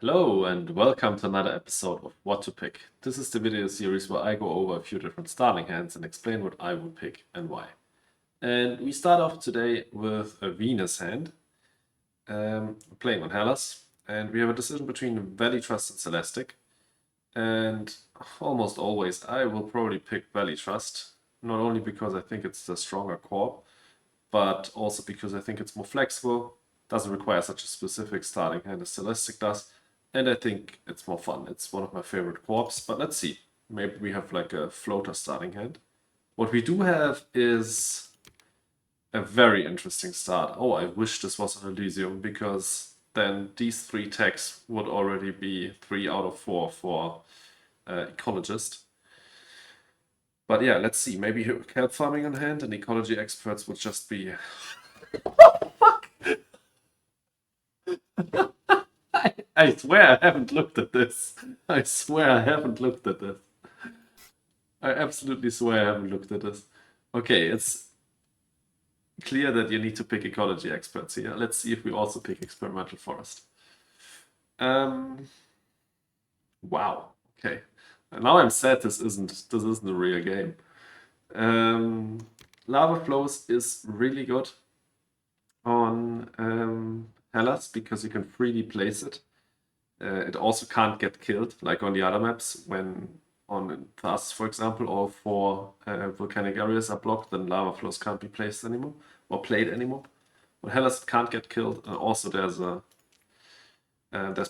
Hello and welcome to another episode of What to Pick. This is the video series where I go over a few different starting hands and explain what I would pick and why. And we start off today with a Venus hand, playing on Hellas, and we have a decision between Valley Trust and Celestic. And almost always I will probably pick Valley Trust, not only because I think it's the stronger core, but also because I think it's more flexible, doesn't require such a specific starting hand as Celestic does, and I think it's more fun. It's one of my favorite corps, but let's see. Maybe we have like a floater starting hand. What we do have is a very interesting start. Oh, I wish this was an Elysium because then these three techs would already be 3 out of 4 for Ecologist. But yeah, let's see. Maybe kelp farming on hand and ecology experts would just be. I swear I haven't looked at this. I swear I haven't looked at this. I absolutely swear I haven't looked at this. Okay, it's clear that you need to pick ecology experts here. Let's see if we also pick experimental forest. Um, wow. Okay. Now I'm sad this isn't a real game. Um, Lava flows is really good on Hellas because you can freely place it. It also can't get killed, like on the other maps. When on Thas, for example, all 4 volcanic areas are blocked, then lava flows can't be placed anymore or played anymore. On Hellas, it can't get killed. Also, there's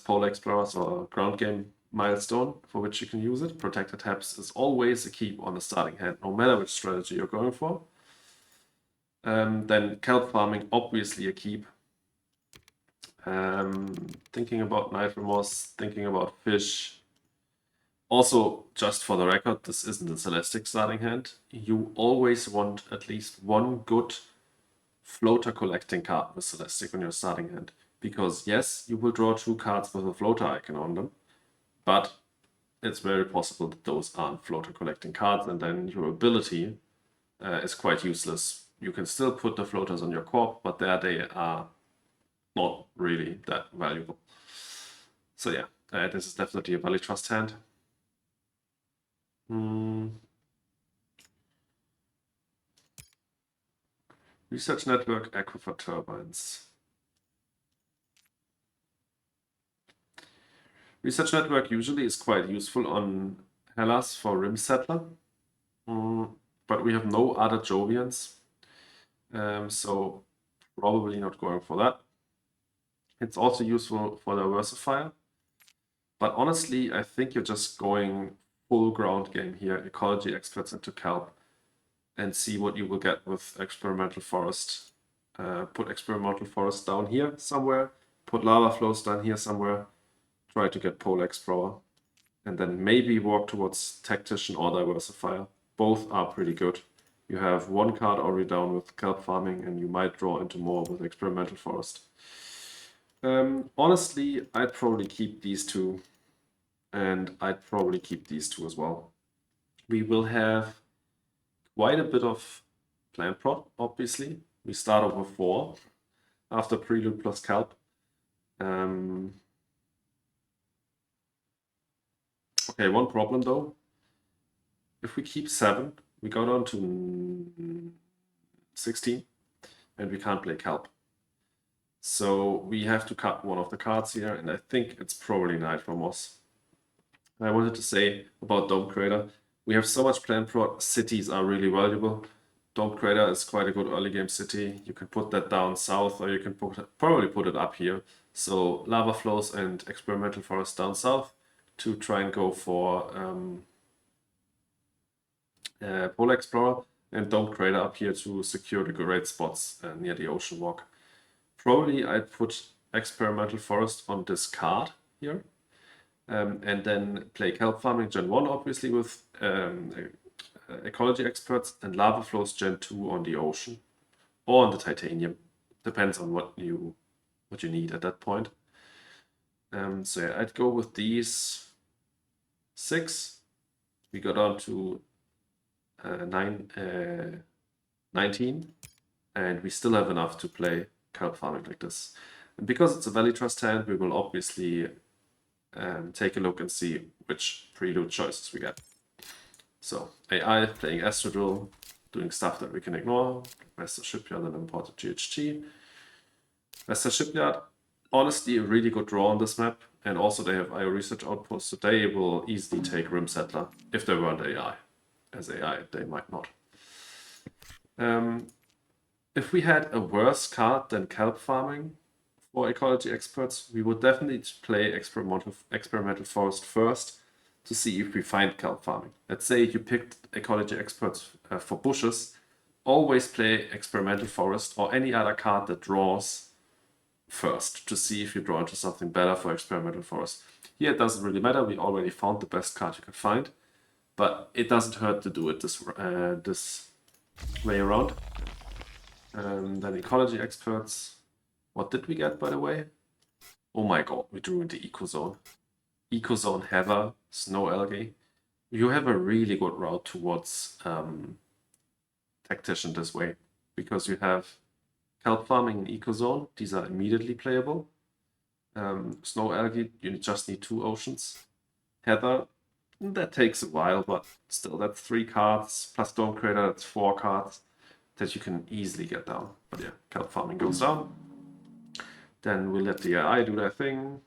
Polar Explorers or ground game milestone for which you can use it. Protected Taps is always a keep on the starting hand, no matter which strategy you're going for. Then kelp farming, obviously a keep. Thinking about Night Remorse, thinking about Fish. Also, just for the record, this isn't a Celestic starting hand. You always want at least one good floater collecting card with Celestic on your starting hand. Because yes, you will draw 2 cards with a floater icon on them, but it's very possible that those aren't floater collecting cards, and then your ability is quite useless. You can still put the floaters on your corp, but there they are not really that valuable. So yeah, this is definitely a Valley Trust hand. Research Network, Aquifer Turbines. Research Network usually is quite useful on Hellas for Rim Settler, but we have no other Jovians, so probably not going for that. It's also useful for Diversifier, but honestly, I think you're just going full ground game here, Ecology Experts into Kelp, and see what you will get with Experimental Forest. Put Experimental Forest down here somewhere, put Lava Flows down here somewhere, try to get Polar Explorer, and then maybe walk towards Tactician or Diversifier. Both are pretty good. You have 1 card already down with kelp farming, and you might draw into more with Experimental Forest. Honestly, I'd probably keep these 2, and I'd probably keep these 2 as well. We will have quite a bit of plant prot, obviously. We start off with 4 after Prelude plus kelp. Okay, one problem though. If we keep 7, we go down to 16, and we can't play kelp. So we have to cut one of the cards here, and I think it's probably Night Remorse. I wanted to say about Dome Crater, we have so much plant prot, cities are really valuable. Dome Crater is quite a good early game city. You can put that down south, or you can probably put it up here. So Lava Flows and Experimental Forest down south to try and go for Polar Explorer, and Dome Crater up here to secure the great spots near the Ocean Walk. Probably I'd put Experimental Forest on this card here, and then play kelp farming Gen 1, obviously, with ecology experts, and lava flows Gen 2 on the ocean or on the titanium. Depends on what you need at that point. So yeah, I'd go with these 6. We go down to 19, and we still have enough to play kelp farming like this. And because it's a Valley Trust hand, we will obviously take a look and see which prelude choices we get. So AI playing Astrodrill, doing stuff that we can ignore. Western Shipyard and imported GHG. Western Shipyard, honestly, a really good draw on this map. And also they have IO research outposts, so they will easily take Rim Settler if they weren't AI. As AI, they might not. If we had a worse card than kelp farming for ecology experts, we would definitely play experimental forest first to see if we find kelp farming. Let's say you picked ecology experts for bushes, always play experimental forest or any other card that draws first to see if you draw into something better for experimental forest. Here it doesn't really matter, we already found the best card you can find, but it doesn't hurt to do it this way around. Then ecology experts, what did we get by the way? Oh my god, we drew into Ecozone. Ecozone Heather, Snow Algae. You have a really good route towards Tactician this way, because you have kelp farming and Ecozone, these are immediately playable. Snow Algae, you just need 2 oceans. Heather, that takes a while, but still, that's 3 cards, plus Dome Crater, that's 4 cards that you can easily get down. But yeah, kelp farming goes down. Then we'll let the AI do their thing.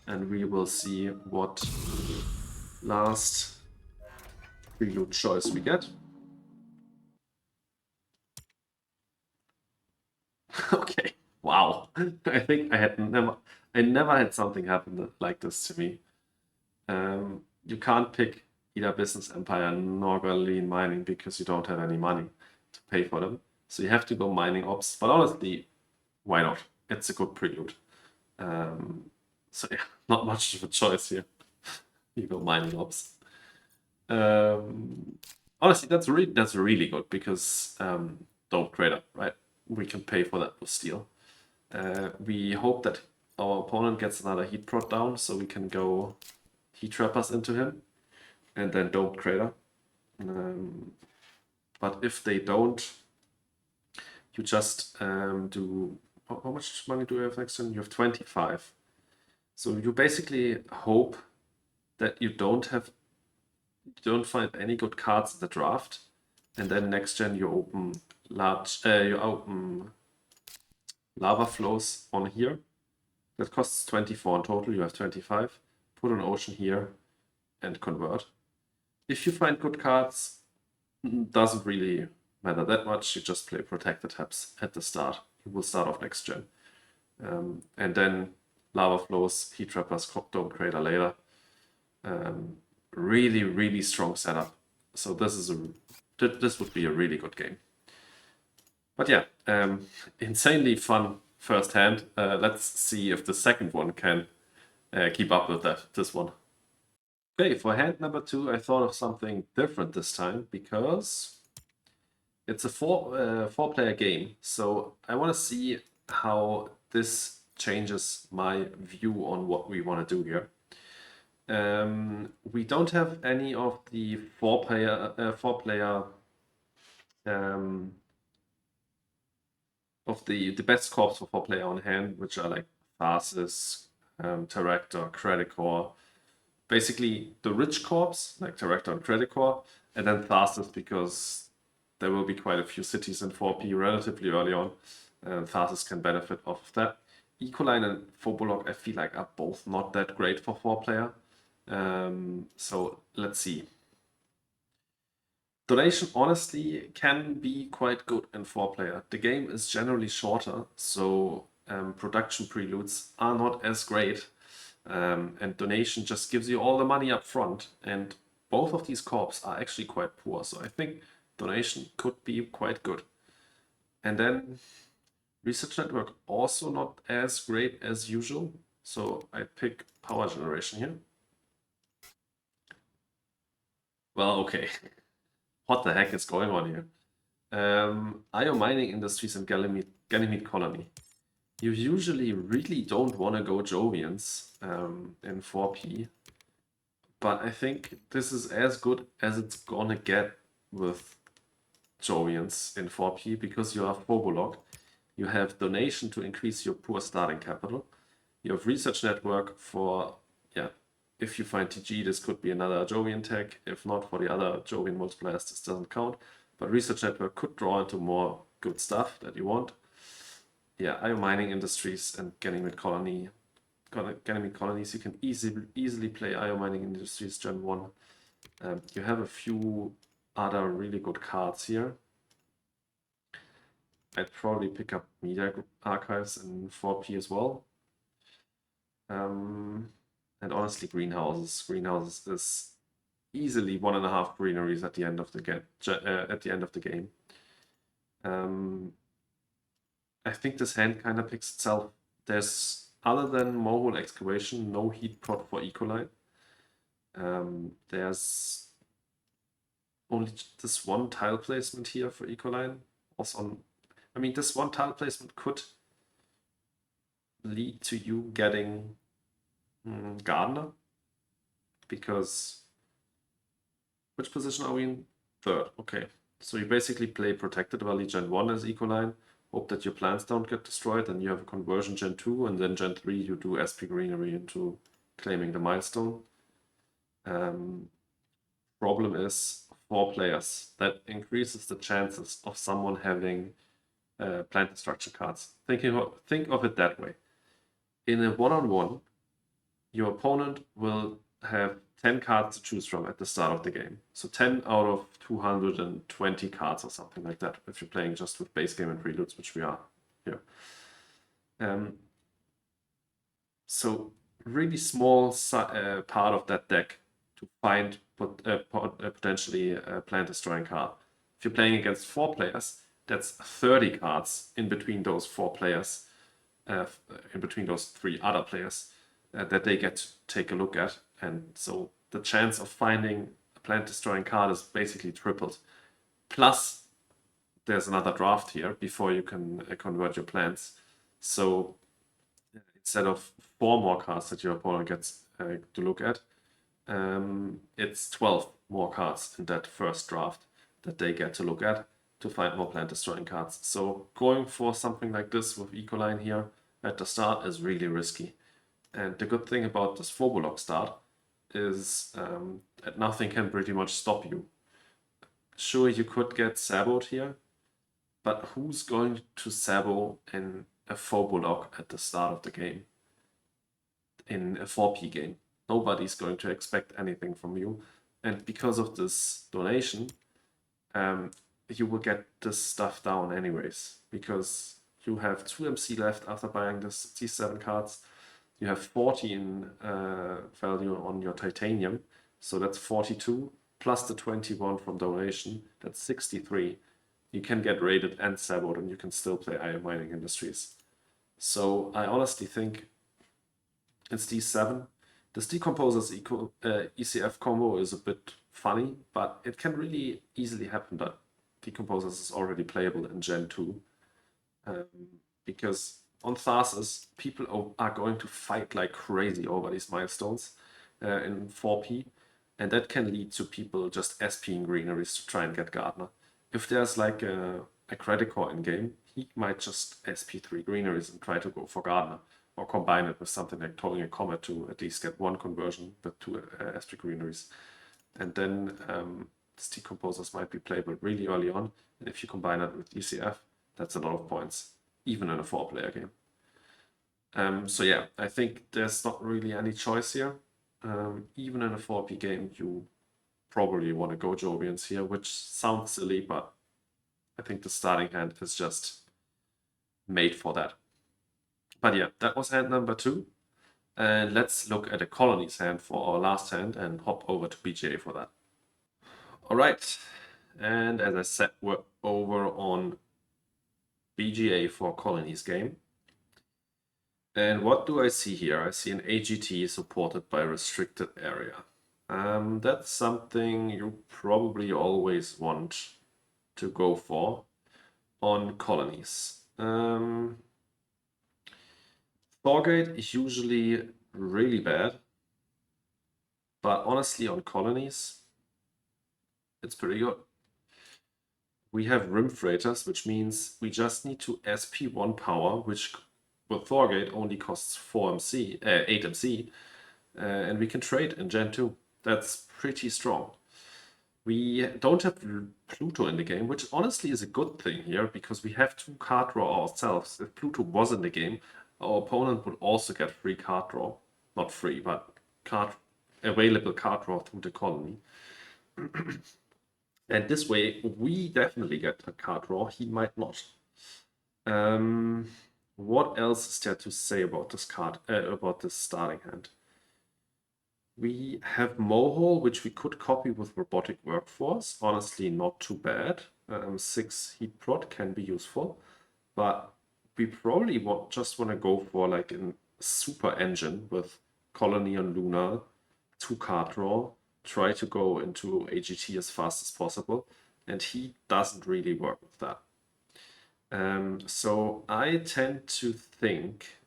And we will see what last prelude choice we get. Okay, wow. I think I never had something happen like this to me. You can't pick either Business Empire nor Ecoline Mining because you don't have any money to pay for them. So you have to go mining ops. But honestly, why not? It's a good prelude. So yeah, not much of a choice here. You go mining ops. Honestly, that's really good because Dome Crater, right? We can pay for that with steel. We hope that our opponent gets another heat prod down so we can go heat trappers into him and then Dome Crater. But if they don't, you just do... How much money do you have next turn? You have 25. So you basically hope that you don't find any good cards in the draft, and then next gen you open lava flows on here. That costs 24 in total. You have 25. Put an ocean here and convert. If you find good cards, doesn't really matter that much. You just play protected taps at the start. You will start off next gen, and then lava flows, heat trappers, Dome Crater later. Really strong setup. So this would be a really good game. But yeah, insanely fun first hand. Let's see if the second one can keep up with this one. Okay, for hand number 2, I thought of something different this time because it's a four-player game. So I want to see how this changes my view on what we want to do here. We don't have any of the four-player of the best corps for 4-player on hand, which are like Tharsis, Terractor, Credicore. Basically the rich corps, like Terractor and Credicore, and then Tharsis because there will be quite a few cities in 4P relatively early on. Tharsis can benefit off of that. Ecoline and Phobolog I feel like are both not that great for 4-player. So let's see. Donation honestly can be quite good in 4-player. The game is generally shorter, so production preludes are not as great. And donation just gives you all the money up front. And both of these corps are actually quite poor, so I think donation could be quite good. And then research network also not as great as usual, so I pick power generation here. Well, okay. What the heck is going on here? IO mining industries and Ganymede colony. You usually really don't want to go Jovians in 4P, but I think this is as good as it's gonna get with Jovians in 4P because you have Phobolog, you have donation to increase your poor starting capital, You have Research Network for, yeah, if you find TG, this could be another Jovian tech. If not, for the other Jovian multipliers, this doesn't count. But Research Network could draw into more good stuff that you want. Yeah, IO mining industries and Ganymede colonies, you can easily play IO mining industries Gen 1. You have a few other really good cards here. I'd probably pick up Media Archives in 4P as well. And honestly, Greenhouses. Greenhouses is easily 1.5 greeneries at the end of the game. I think this hand kind of picks itself. There's, other than Morehole Excavation, no heat prot for Ecoline. There's only this one tile placement here for Ecoline. Also on, I mean, this one tile placement could lead to you getting Gardener, because which position are we in? Third. Okay, so you basically play Protected Valley Gen 1 as Ecoline, hope that your plants don't get destroyed, and you have a conversion Gen 2, and then Gen 3 you do SP Greenery into claiming the milestone. Problem is 4 players. That increases the chances of someone having plant destruction cards. Think of it that way. In a one-on-one, your opponent will have 10 cards to choose from at the start of the game. So 10 out of 220 cards or something like that, if you're playing just with base game and preludes, which we are here. So really small part of that deck to find potentially a plant destroying card. If you're playing against 4 players, that's 30 cards in between those 4 players, in between those 3 other players, that they get to take a look at. And so the chance of finding a plant destroying card is basically tripled. Plus, there's another draft here before you can convert your plants. So instead of 4 more cards that your opponent gets to look at, it's 12 more cards in that first draft that they get to look at to find more plant destroying cards. So going for something like this with Ecoline here at the start is really risky. And the good thing about this Phobolog start is that nothing can pretty much stop you. Sure, you could get saboed here, but who's going to sabo in a Phobolog at the start of the game? In a 4P game, nobody's going to expect anything from you. And because of this donation, you will get this stuff down anyways, because you have 2 MC left after buying these 7 cards. You have 40 in value on your titanium, so that's 42, plus the 21 from donation, that's 63. You can get raided and saboed, and you can still play IO mining industries. So I honestly think it's D7. This Decomposer's ECF combo is a bit funny, but it can really easily happen that Decomposers is already playable in Gen 2. Because on Tharsis, people are going to fight like crazy over these milestones in 4P, and that can lead to people just SPing greeneries to try and get Gardener. If there's like a credit core in game, he might just SP 3 greeneries and try to go for Gardener, or combine it with something like Towing a Comet to at least get 1 conversion with 2 SP greeneries. And then these Decomposers might be playable really early on, and if you combine it with ECF, that's a lot of points, even in a 4-player game. So yeah, I think there's not really any choice here. Even in a 4P game, you probably want to go Jovians here, which sounds silly, but I think the starting hand is just made for that. But yeah, that was hand number 2. And let's look at a colonies hand for our last hand and hop over to BGA for that. All right, and as I said, we're over on BGA for colonies game. And what do I see here? I see an AGT supported by restricted area. That's something you probably always want to go for on colonies. Thorgate is usually really bad, but honestly on colonies, it's pretty good. We have Rim Freighters, which means we just need to SP 1 power, which with Thorgate only costs 8 MC, and we can trade in Gen 2. That's pretty strong. We don't have Pluto in the game, which honestly is a good thing here, because we have 2 card draw ourselves. If Pluto was in the game, our opponent would also get free card draw. Not free, but available card draw through the colony. And this way, we definitely get a card draw. He might not. What else is there to say about this card? About this starting hand? We have Mohole, which we could copy with Robotic Workforce. Honestly, not too bad. 6 Heat Prod can be useful, but we probably just want to go for like a super engine with Colony on Luna, 2 card draw, try to go into AGT as fast as possible, and he doesn't really work with that. So I tend to think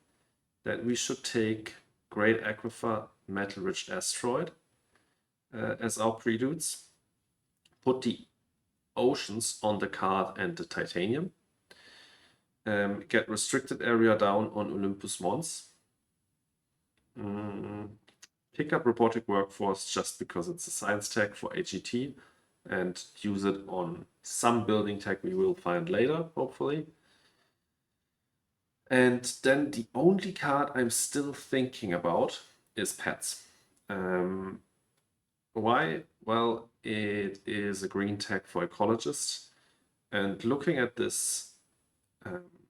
that we should take Great Aquifer, Metal Rich Asteroid as our preludes, put the Oceans on the card and the Titanium, get Restricted Area down on Olympus Mons, pick up Robotic Workforce just because it's a science tech for AGT, and use it on some building tech we will find later, hopefully. And then the only card I'm still thinking about is Pets. Why? Well, it is a green tech for ecologists. And looking at this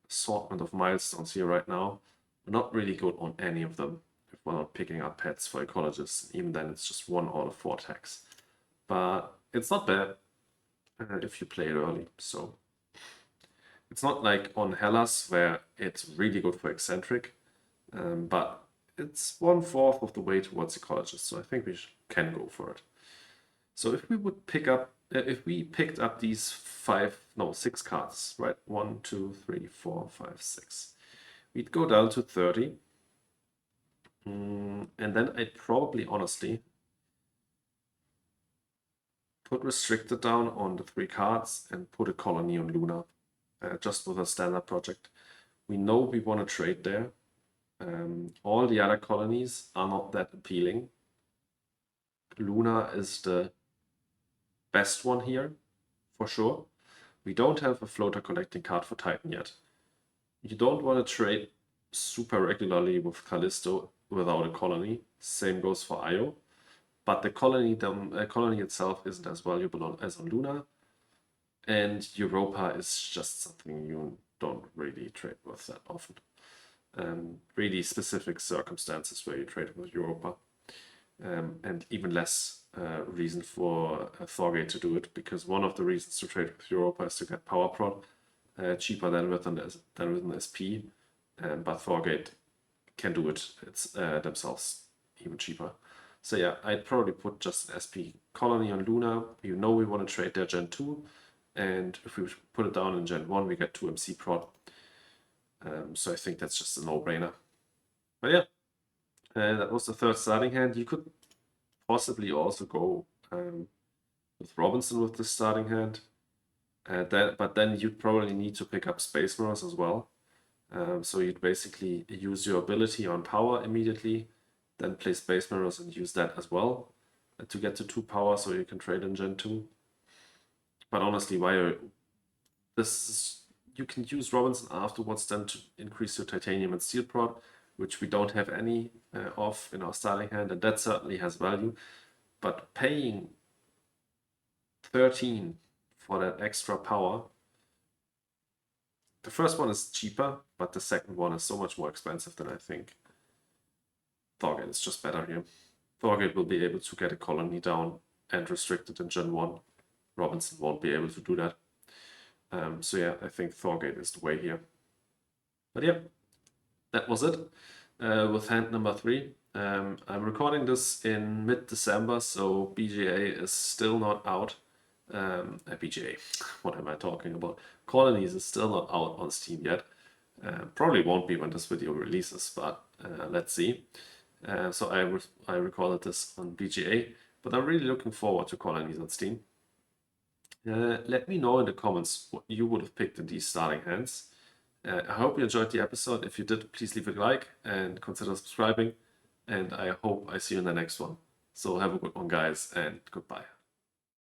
assortment of milestones here right now, we're not really good on any of them if we're not picking up Pets for ecologists. Even then, it's just 1 out of 4 attacks. But it's not bad if you play it early. So it's not like on Hellas where it's really good for eccentric, but it's 1/4 of the way towards ecologists. So I think we can go for it. So if we would if we picked up these 6 cards, right? 1, 2, 3, 4, 5, 6. We'd go down to 30. And then I'd probably, honestly, put Restricted down on the 3 cards and put a Colony on Luna, just with a standard project. We know we want to trade there. All the other colonies are not that appealing. Luna is the best one here, for sure. We don't have a floater collecting card for Titan yet. You don't want to trade super regularly with Callisto without a colony. Same goes for Io. But the colony itself isn't as valuable as on Luna. And Europa is just something you don't really trade with that often. Really specific circumstances where you trade with Europa. And even less reason for Thorgate to do it, because one of the reasons to trade with Europa is to get power prod cheaper than with an SP, but Thorgate can do it themselves even cheaper. So yeah, I'd probably put just an SP colony on Luna. You know we want to trade their Gen 2, and if we put it down in Gen 1, we get 2 MC prod. So I think that's just a no-brainer. But yeah, that was the 3rd starting hand. You could possibly also go with Robinson with this starting hand. But then you'd probably need to pick up Space Mirrors as well. So you'd basically use your ability on power immediately, then play Space Mirrors and use that as well to get to 2 power so you can trade in Gen 2. But honestly, you can use Robinson afterwards then to increase your Titanium and Steel prod, which we don't have any of in our starting hand, and that certainly has value. But paying 13 for that extra power, the first one is cheaper, but the second one is so much more expensive than I think. Thorgate is just better here. Thorgate will be able to get a colony down and restricted in Gen 1. Robinson won't be able to do that. So yeah, I think Thorgate is the way here. But yeah, that was it with hand number 3. I'm recording this in mid-December, so BGA is still not out. BGA, what am I talking about? Colonies is still not out on Steam yet. Probably won't be when this video releases, but let's see. So I recorded this on BGA, but I'm really looking forward to Colonies on Steam. Let me know in the comments what you would have picked in these starting hands. I hope you enjoyed the episode. If you did, please leave a like and consider subscribing. And I hope I see you in the next one. So have a good one, guys, and goodbye.